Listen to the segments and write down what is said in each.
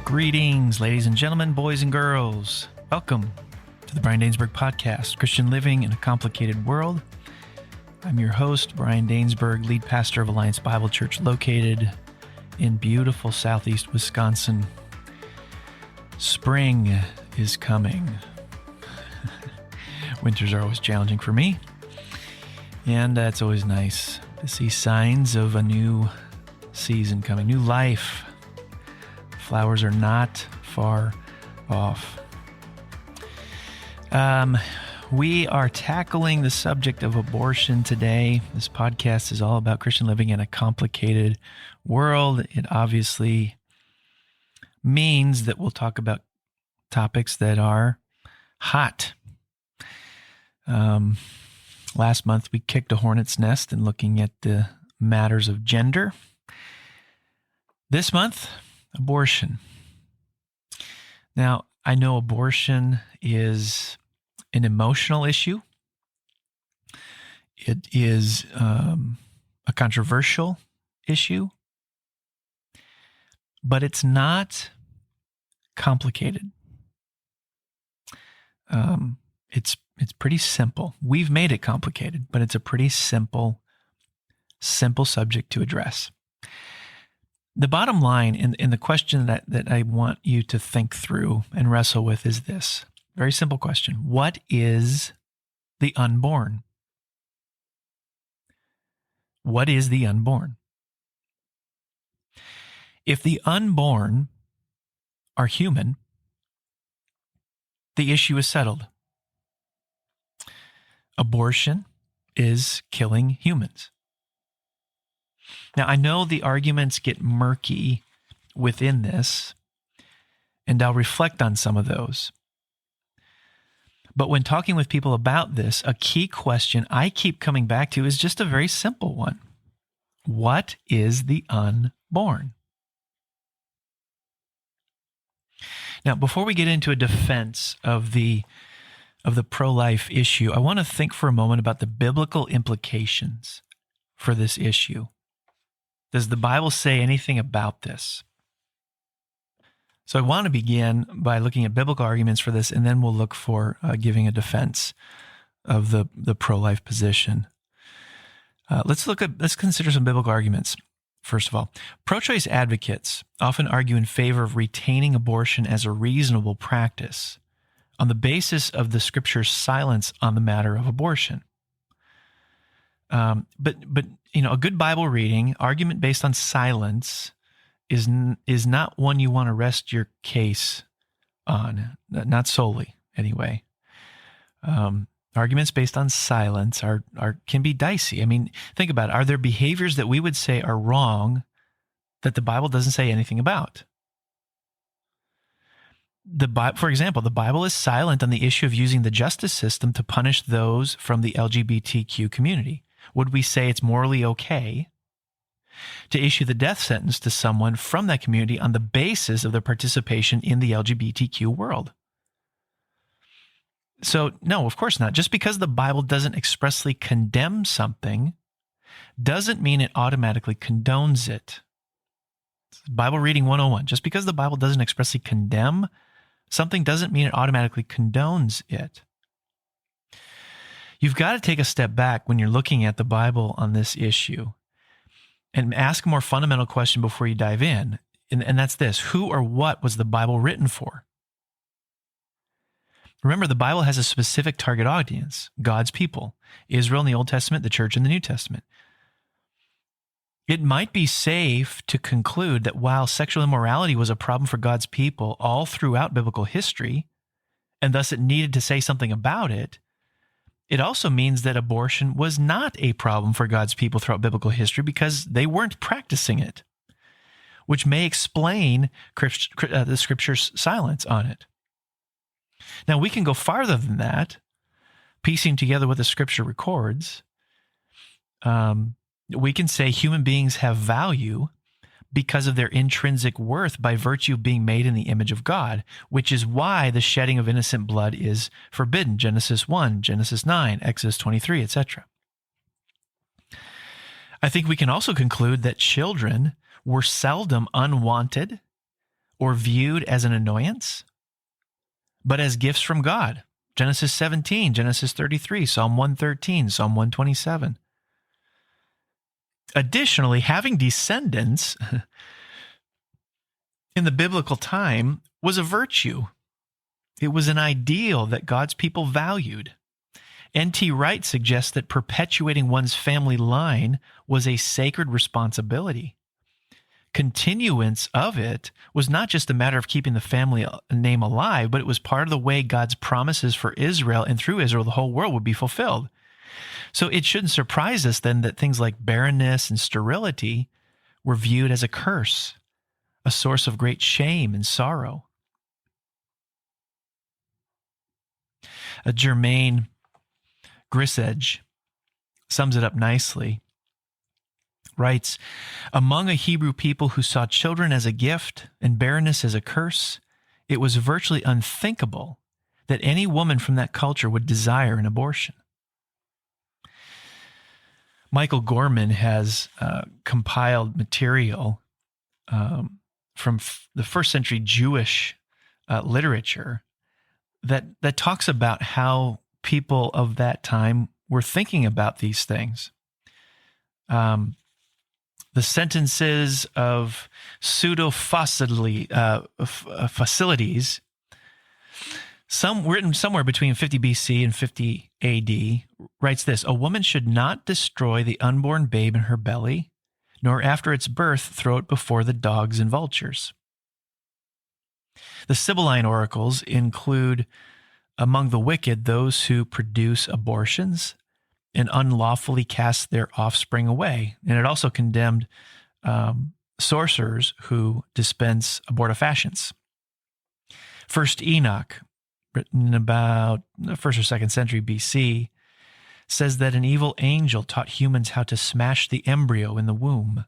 Greetings, ladies and gentlemen, boys and girls. Welcome to the Brian Dainsberg Podcast, Christian Living in a Complicated World. I'm your host, Brian Dainsberg, lead pastor of Alliance Bible Church located in beautiful southeast Wisconsin. Spring is coming. Winters are always challenging for me, and it's always nice to see signs of a new season coming, new life. Flowers are not far off. We are tackling the subject of abortion today. This podcast is all about Christian living in a complicated world. It obviously means that we'll talk about topics that are hot. Last month, we kicked a hornet's nest in looking at the matters of gender. This month, abortion. Now, I know abortion is an emotional issue. It is a controversial issue, but it's not complicated. It's pretty simple. We've made it complicated, but it's a pretty simple subject to address. The bottom line in the question that I want you to think through and wrestle with is this. Very simple question. What is the unborn? What is the unborn? If the unborn are human, the issue is settled. Abortion is killing humans. Now, I know the arguments get murky within this, and I'll reflect on some of those. But when talking with people about this, a key question I keep coming back to is just a very simple one. What is the unborn? Now, before we get into a defense of the pro-life issue, I want to think for a moment about the biblical implications for this issue. Does the Bible say anything about this? So I want to begin by looking at biblical arguments for this, and then we'll look for giving a defense of the pro-life position. Let's consider some biblical arguments. First of all, pro-choice advocates often argue in favor of retaining abortion as a reasonable practice on the basis of the Scripture's silence on the matter of abortion. But a good Bible reading, argument based on silence, is not one you want to rest your case on, not solely anyway. Arguments based on silence can be dicey. I mean, think about it. Are there behaviors that we would say are wrong that the Bible doesn't say anything about? For example, the Bible is silent on the issue of using the justice system to punish those from the LGBTQ community. Would we say it's morally okay to issue the death sentence to someone from that community on the basis of their participation in the LGBTQ world? So, no, of course not. Just because the Bible doesn't expressly condemn something doesn't mean it automatically condones it. Bible reading 101. Just because the Bible doesn't expressly condemn something doesn't mean it automatically condones it. You've got to take a step back when you're looking at the Bible on this issue and ask a more fundamental question before you dive in, and that's this. Who or what was the Bible written for? Remember, the Bible has a specific target audience, God's people, Israel in the Old Testament, the church in the New Testament. It might be safe to conclude that while sexual immorality was a problem for God's people all throughout biblical history, and thus it needed to say something about it, it also means that abortion was not a problem for God's people throughout biblical history because they weren't practicing it, which may explain the Scripture's silence on it. Now, we can go farther than that, piecing together what the Scripture records. We can say human beings have value because of their intrinsic worth by virtue of being made in the image of God, which is why the shedding of innocent blood is forbidden. Genesis 1, Genesis 9, Exodus 23, etc. I think we can also conclude that children were seldom unwanted or viewed as an annoyance, but as gifts from God. Genesis 17, Genesis 33, Psalm 113, Psalm 127. Additionally, having descendants in the biblical time was a virtue. It was an ideal that God's people valued. N.T. Wright suggests that perpetuating one's family line was a sacred responsibility. Continuance of it was not just a matter of keeping the family name alive, but it was part of the way God's promises for Israel and through Israel, the whole world would be fulfilled. So it shouldn't surprise us then that things like barrenness and sterility were viewed as a curse, a source of great shame and sorrow. Germaine Grissedge sums it up nicely. Writes, among a Hebrew people who saw children as a gift and barrenness as a curse, it was virtually unthinkable that any woman from that culture would desire an abortion. Michael Gorman has compiled material from the first century Jewish literature that talks about how people of that time were thinking about these things. The sentences of facilities, some written somewhere between 50 BC and 50 AD, writes this: a woman should not destroy the unborn babe in her belly, nor after its birth throw it before the dogs and vultures. The Sibylline oracles include among the wicked those who produce abortions and unlawfully cast their offspring away. And it also condemned sorcerers who dispense abortifacients. First Enoch, written in about the 1st or 2nd century BC, says that an evil angel taught humans how to smash the embryo in the womb.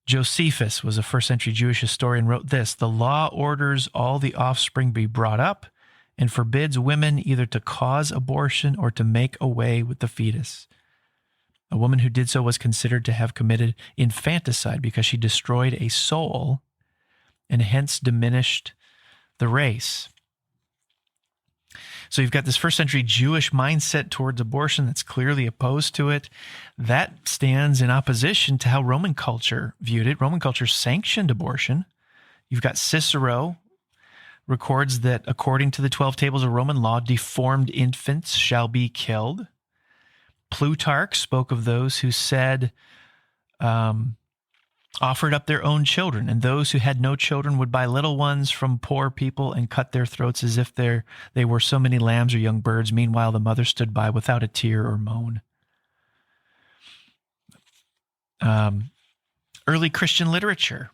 Josephus was a 1st century Jewish historian, wrote this: the law orders all the offspring be brought up and forbids women either to cause abortion or to make away with the fetus. A woman who did so was considered to have committed infanticide because she destroyed a soul and hence diminished the race. So you've got this 1st century Jewish mindset towards abortion that's clearly opposed to it. That stands in opposition to how Roman culture viewed it. Roman culture sanctioned abortion. You've got Cicero records that according to the 12 tables of Roman law, deformed infants shall be killed. Plutarch spoke of those who said, offered up their own children, and those who had no children would buy little ones from poor people and cut their throats as if they were so many lambs or young birds. Meanwhile, the mother stood by without a tear or moan. Early Christian literature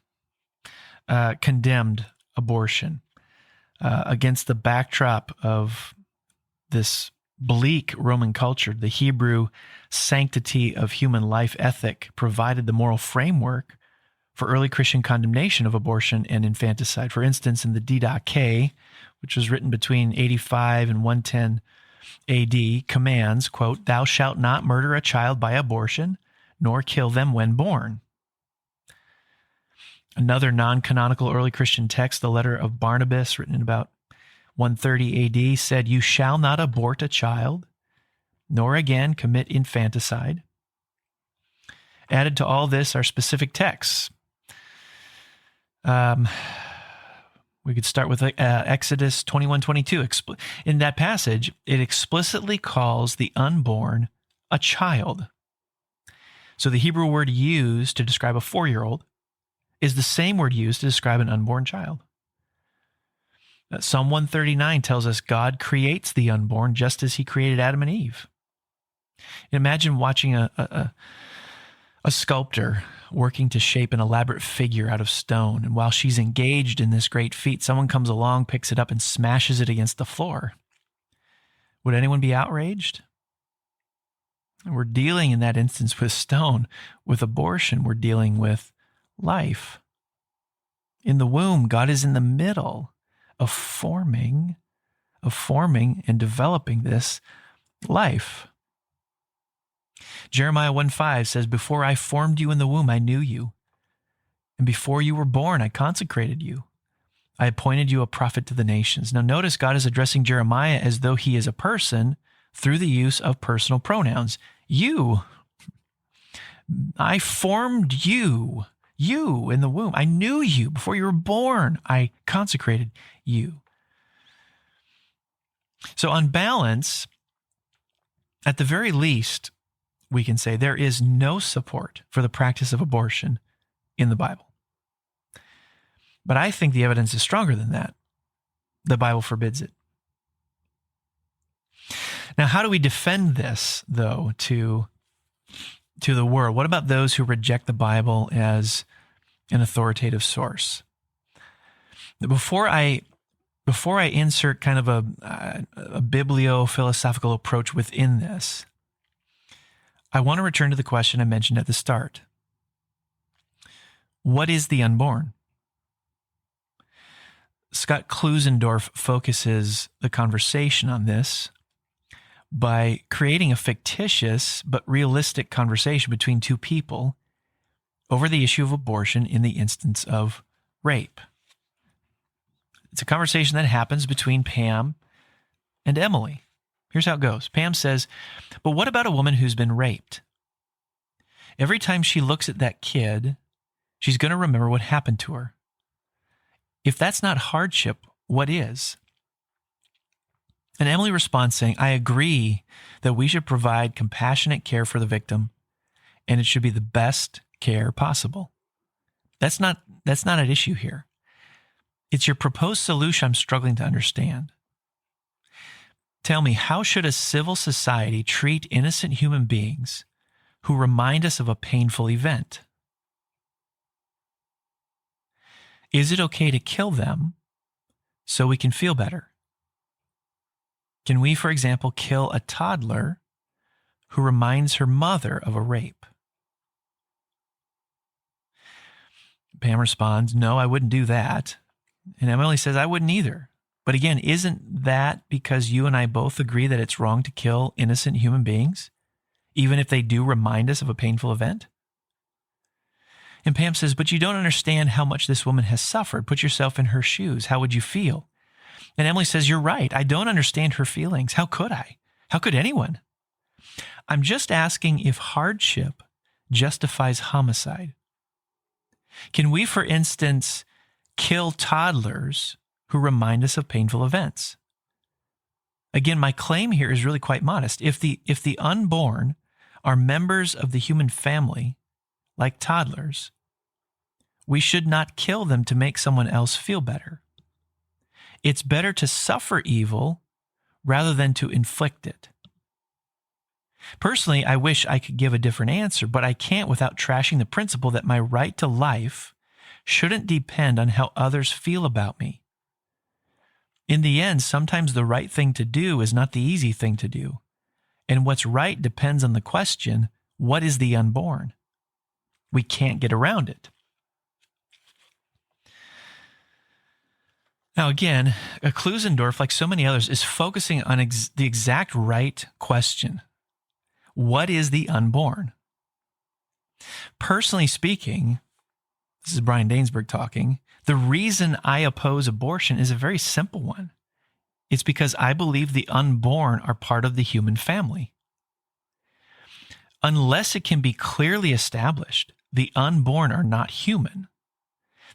condemned abortion against the backdrop of this bleak Roman culture. The Hebrew sanctity of human life ethic provided the moral framework for early Christian condemnation of abortion and infanticide. For instance, in the Didache, which was written between 85 and 110 AD, commands, quote, "Thou shalt not murder a child by abortion, nor kill them when born." Another non-canonical early Christian text, the letter of Barnabas, written in about 130 AD, said, "You shall not abort a child, nor again commit infanticide." Added to all this are specific texts. We could start with Exodus 21:22. In that passage, it explicitly calls the unborn a child. So the Hebrew word used to describe a 4-year-old is the same word used to describe an unborn child. Psalm 139 tells us God creates the unborn just as he created Adam and Eve. Imagine watching a sculptor working to shape an elaborate figure out of stone, and while she's engaged in this great feat, someone comes along, picks it up, and smashes it against the floor. Would anyone be outraged? We're dealing in that instance with stone. With abortion, we're dealing with life. In the womb, God is in the middle of forming and developing this life. Jeremiah 1:5 says, "Before I formed you in the womb, I knew you. And before you were born, I consecrated you. I appointed you a prophet to the nations. Now notice God is addressing Jeremiah as though he is a person through the use of personal pronouns. You, I formed you in the womb. I knew you before you were born. I consecrated you. So on balance, at the very least, we can say there is no support for the practice of abortion in the Bible. But I think the evidence is stronger than that. The Bible forbids it. Now, how do we defend this, though, to the world? What about those who reject the Bible as an authoritative source? Before I insert kind of a biblio-philosophical approach within this, I want to return to the question I mentioned at the start. What is the unborn? Scott Klusendorf focuses the conversation on this by creating a fictitious but realistic conversation between two people over the issue of abortion in the instance of rape. It's a conversation that happens between Pam and Emily. Here's how it goes. Pam says, "But what about a woman who's been raped? Every time she looks at that kid, she's going to remember what happened to her. If that's not hardship, what is?" And Emily responds saying, "I agree that we should provide compassionate care for the victim, and it should be the best care possible. That's not an issue here. It's your proposed solution I'm struggling to understand. Tell me, how should a civil society treat innocent human beings who remind us of a painful event? Is it okay to kill them so we can feel better? Can we, for example, kill a toddler who reminds her mother of a rape?" Pam responds, "No, I wouldn't do that." And Emily says, "I wouldn't either. But again, isn't that because you and I both agree that it's wrong to kill innocent human beings, even if they do remind us of a painful event?" And Pam says, "But you don't understand how much this woman has suffered. Put yourself in her shoes. How would you feel?" And Emily says, "You're right. I don't understand her feelings. How could I? How could anyone? I'm just asking if hardship justifies homicide. Can we, for instance, kill toddlers who remind us of painful events?" Again, my claim here is really quite modest. If the unborn are members of the human family, like toddlers, we should not kill them to make someone else feel better. It's better to suffer evil rather than to inflict it. Personally, I wish I could give a different answer, but I can't without trashing the principle that my right to life shouldn't depend on how others feel about me. In the end, sometimes the right thing to do is not the easy thing to do. And what's right depends on the question, what is the unborn? We can't get around it. Now again, Klusendorf, like so many others, is focusing on the exact right question. What is the unborn? Personally speaking, this is Brian Dainsberg talking, the reason I oppose abortion is a very simple one. It's because I believe the unborn are part of the human family. Unless it can be clearly established the unborn are not human,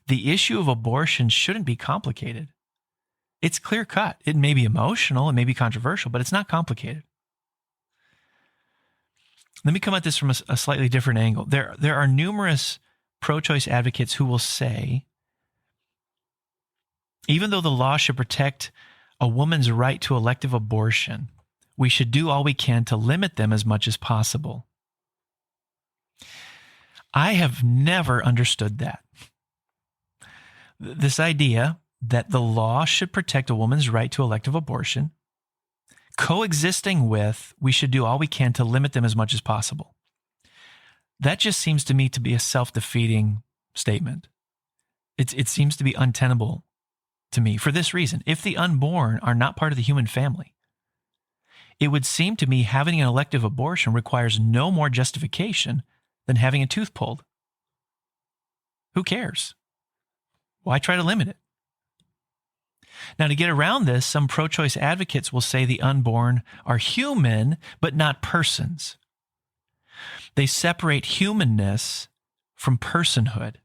the issue of abortion shouldn't be complicated. It's clear cut. It may be emotional, it may be controversial, but it's not complicated. Let me come at this from a slightly different angle. There are numerous pro-choice advocates who will say, even though the law should protect a woman's right to elective abortion, we should do all we can to limit them as much as possible. I have never understood that. This idea that the law should protect a woman's right to elective abortion, coexisting with we should do all we can to limit them as much as possible. That just seems to me to be a self-defeating statement. It seems to be untenable to me for this reason. If the unborn are not part of the human family, it would seem to me having an elective abortion requires no more justification than having a tooth pulled. Who cares? Why try to limit it? Now, to get around this, some pro-choice advocates will say the unborn are human, but not persons. They separate humanness from personhood.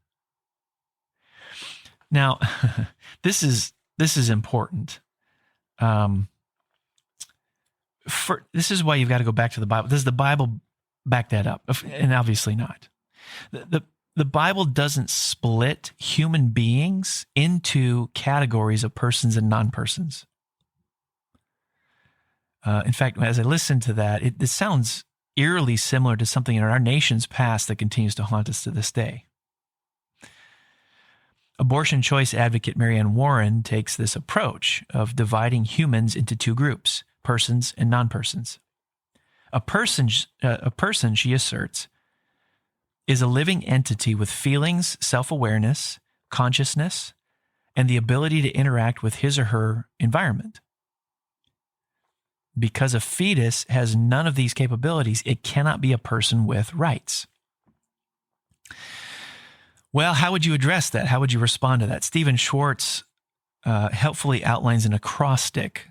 Now, this is important. This is why you've got to go back to the Bible. Does the Bible back that up? And obviously not. The Bible doesn't split human beings into categories of persons and non-persons. In fact, as I listen to that, it sounds eerily similar to something in our nation's past that continues to haunt us to this day. Abortion choice advocate Marianne Warren takes this approach of dividing humans into two groups, persons and non-persons. A person, she asserts, is a living entity with feelings, self-awareness, consciousness, and the ability to interact with his or her environment. Because a fetus has none of these capabilities, it cannot be a person with rights. Well, how would you address that? How would you respond to that? Stephen Schwartz helpfully outlines an acrostic.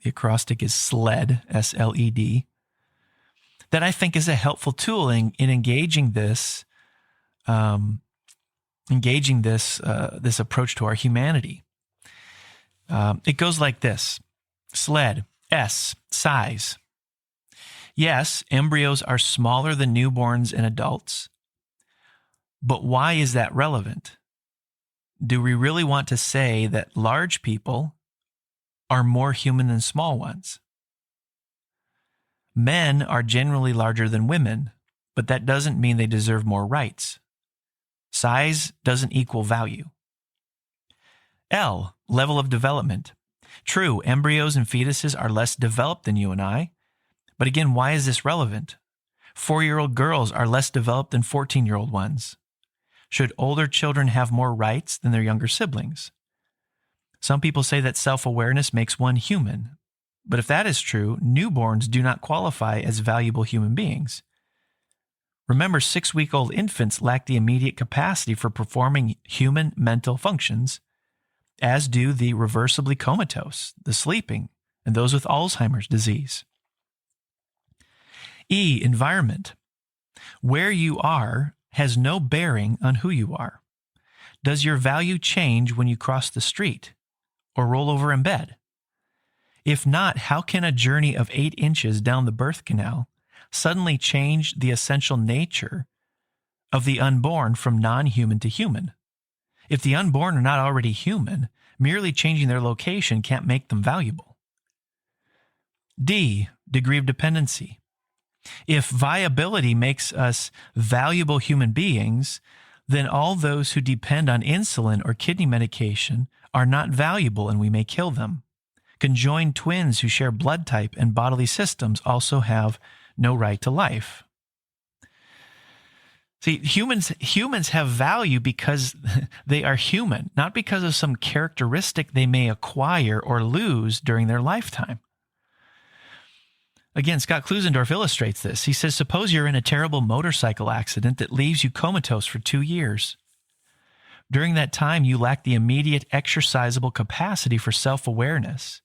The acrostic is SLED, S-L-E-D, that I think is a helpful tool in engaging this approach to our humanity. It goes like this. SLED, S, size. Yes, embryos are smaller than newborns and adults. But why is that relevant? Do we really want to say that large people are more human than small ones? Men are generally larger than women, but that doesn't mean they deserve more rights. Size doesn't equal value. L, level of development. True, embryos and fetuses are less developed than you and I, but again, why is this relevant? 4-year-old girls are less developed than 14-year-old ones. Should older children have more rights than their younger siblings? Some people say that self-awareness makes one human. But if that is true, newborns do not qualify as valuable human beings. Remember, 6-week-old infants lack the immediate capacity for performing human mental functions, as do the reversibly comatose, the sleeping, and those with Alzheimer's disease. E, environment. Where you are has no bearing on who you are. Does your value change when you cross the street or roll over in bed? If not, how can a journey of 8 inches down the birth canal suddenly change the essential nature of the unborn from non-human to human? If the unborn are not already human, merely changing their location can't make them valuable. D, degree of dependency. If viability makes us valuable human beings, then all those who depend on insulin or kidney medication are not valuable and we may kill them. Conjoined twins who share blood type and bodily systems also have no right to life. See, humans have value because they are human, not because of some characteristic they may acquire or lose during their lifetime. Again, Scott Klusendorf illustrates this. He says, suppose you're in a terrible motorcycle accident that leaves you comatose for 2 years. During that time, you lack the immediate exercisable capacity for self-awareness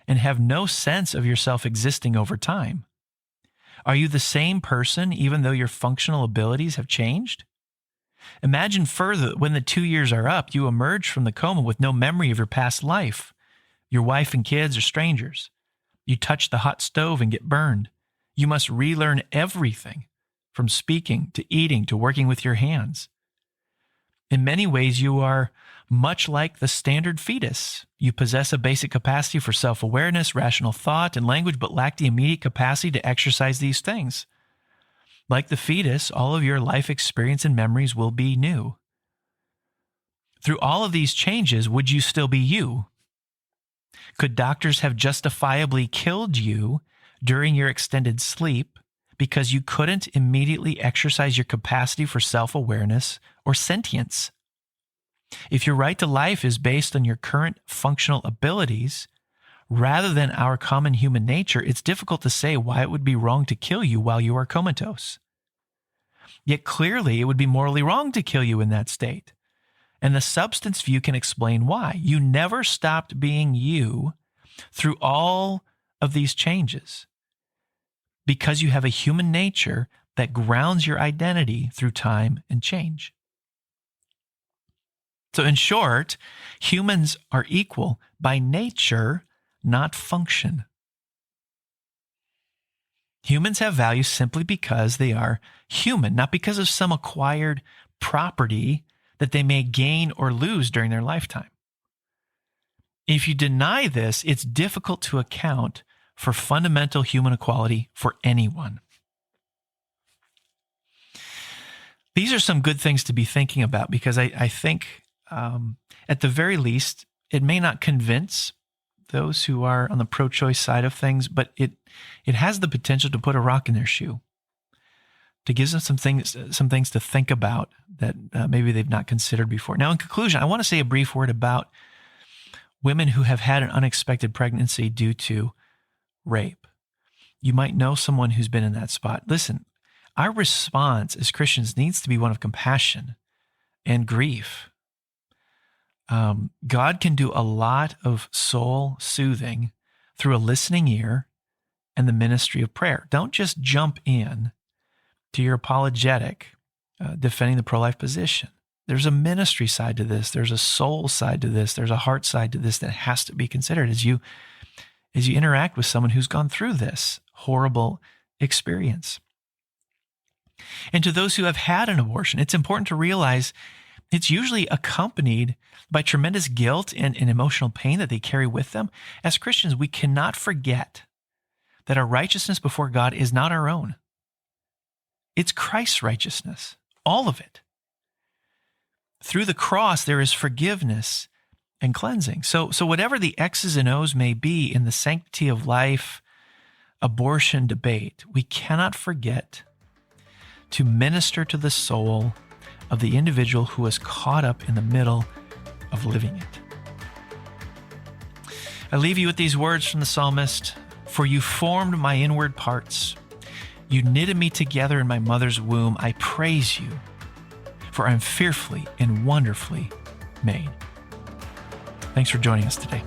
and have no sense of yourself existing over time. Are you the same person even though your functional abilities have changed? Imagine further that when the 2 years are up, you emerge from the coma with no memory of your past life. Your wife and kids are strangers. You touch the hot stove and get burned. You must relearn everything, from speaking to eating to working with your hands. In many ways, you are much like the standard fetus. You possess a basic capacity for self-awareness, rational thought, and language, but lack the immediate capacity to exercise these things. Like the fetus, all of your life experience and memories will be new. Through all of these changes, would you still be you? Could doctors have justifiably killed you during your extended sleep because you couldn't immediately exercise your capacity for self-awareness or sentience? If your right to life is based on your current functional abilities, rather than our common human nature, it's difficult to say why it would be wrong to kill you while you are comatose. Yet clearly, it would be morally wrong to kill you in that state. And the substance view can explain why. You never stopped being you through all of these changes because you have a human nature that grounds your identity through time and change. So in short, humans are equal by nature, not function. Humans have value simply because they are human, not because of some acquired property that they may gain or lose during their lifetime. If you deny this, it's difficult to account for fundamental human equality for anyone. These are some good things to be thinking about because I think at the very least, it may not convince those who are on the pro-choice side of things, but it has the potential to put a rock in their shoe, to give them some things to think about that maybe they've not considered before. Now, in conclusion, I want to say a brief word about women who have had an unexpected pregnancy due to rape. You might know someone who's been in that spot. Listen, our response as Christians needs to be one of compassion and grief. God can do a lot of soul soothing through a listening ear and the ministry of prayer. Don't just jump in to your apologetic defending the pro-life position. There's a ministry side to this. There's a soul side to this. There's a heart side to this that has to be considered as you interact with someone who's gone through this horrible experience. And to those who have had an abortion, it's important to realize it's usually accompanied by tremendous guilt and emotional pain that they carry with them. As Christians, we cannot forget that our righteousness before God is not our own. It's Christ's righteousness, all of it. Through the cross, there is forgiveness and cleansing. So whatever the X's and O's may be in the sanctity of life, abortion debate, we cannot forget to minister to the soul of the individual who is caught up in the middle of living it. I leave you with these words from the psalmist, "For you formed my inward parts. You knitted me together in my mother's womb. I praise you, for I am fearfully and wonderfully made." Thanks for joining us today.